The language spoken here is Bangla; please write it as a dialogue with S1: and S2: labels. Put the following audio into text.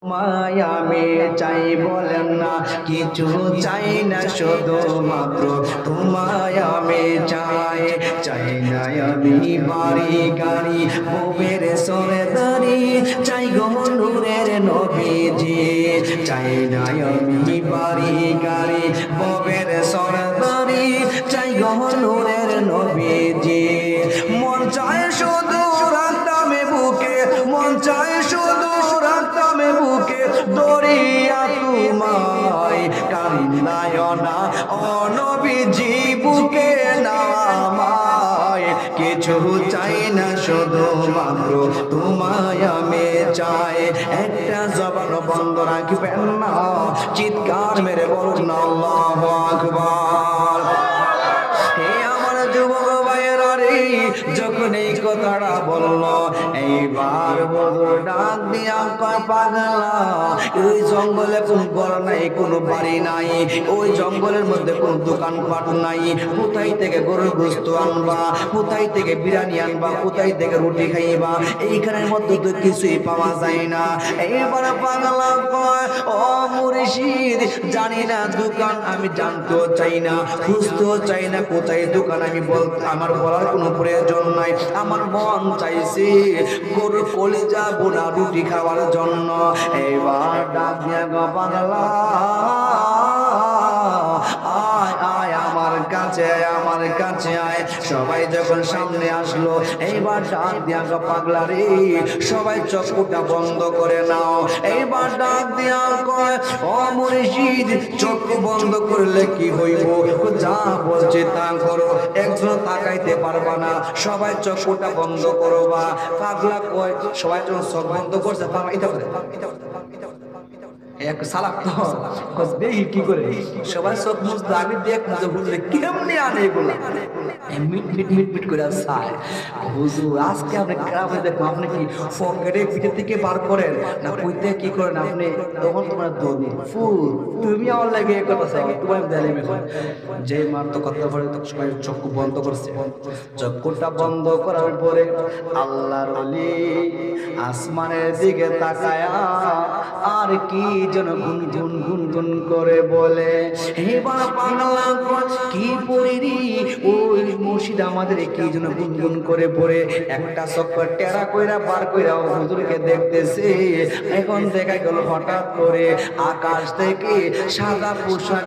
S1: তোমায় আমি চাই বলেন না, কিছু চাই না, শুধু মাত্র তোমায় আমি চাই। চাই না আমি বাড়ি গাড়ি বউয়ের সরদারি, চাই গো নূরের নবীজি। চাই না আমি বাড়ি গাড়ি বউয়ের সরদারি, চাই গো নূরের নবীজি। মন চায় শুধু রাখতামে বুকে, মন চায় শুধু রাখতামে বুকে দরিয়া তোমায়। কান্দায় না ও নবীজি, বুকে নামায়। কিছু চাই না, শুধু মাত্র তোমায় আমি চাই। একটা জবান বন্ধ রাখবেন না, চিৎকার মেরে বলুন আল্লাহু আকবার। হে আমার যুবক ভাইয়েরা রে, যখন এই কথাটা বললো, এইবার বধুর ডাক দিয়া কয়, পাগলা, ওই জঙ্গলে কোন ঘর নাই, কোনো বাড়ি নাই, ওই জঙ্গলের মধ্যে কোন দোকানপাট নাই। কোথায় থেকে গরুর গোশত আনবা, কোথায় থেকে বিরিয়ানি আনবা, কোথায় থেকে রুটি খাইবা, এইখানের মধ্যে তো কিছুই পাওয়া যায় না। এইবার পাগলা কয়, ও মুর্শিদ, জানি না দোকান, আমি জানতেও চাই না, খুঁজতেও চাই না কোথায় দোকান, আমি আমার বলার কোনো প্রয়োজন নাই। আমার মন চাইছে গরুর কলিজা বোনা রুটি খাওয়ার জন্য। এবার ডাক দিয়া গো, পাগলা, আয় আয় আমার কাছে, আমার কাছে আয়। সবাই যখন সামনে আসলো, এইবার ডাক দিয়া গো, পাগলা রে, সবাই চক্ষুটা বন্ধ করে নাও। এইবার ডাক দিয়া কয়, ও মুর্শিদ, চক্ষু বন্ধ করলে কি হইব? যা বলছে তা করো, একজন তাকাইতে পারবা না, সবাই চক্ষুটা বন্ধ করবা। পাগলা কয়, সবাই যখন চোখ বন্ধ করছে, বাবা এটা করে এক সালাক তো দেখি কি করে সবাই চোখ মুছতে, আমি দেখ বুঝলে কেমনি আনে এগুলা, মিট মিট মিট মিট করে চায়। হুজুর, আজকে আপনি গ্রামে দেখো, আপনি কি পকেটে পিঠে থেকে বার করেন না কইতে কি করেন আপনি? তখন তোমার দৌড়ি ফুল, তুমি আমার লাগে এই কথা চাও, তোমার দেয়ালে মেখো। যে মার তো কথা বলে, তো সবাই চক্ষু বন্ধ করছে। চক্ষুটা বন্ধ করার পরে আল্লাহর ওলি আসমানের দিকে তাকায়া আর কি যেন গুনগুন গুনগুন করে বলে, এবার পাগলা কি পড়িরি, ওই মুর্শিদ আমাদের কি যেন গুনগুন করে পড়ে একটা চক্কর টেরা কইরা বার কইরা হুজুরকে দেখতেছে। এখন দেখা গেল হঠাৎ করে আকাশ থেকে সাদা পোশাক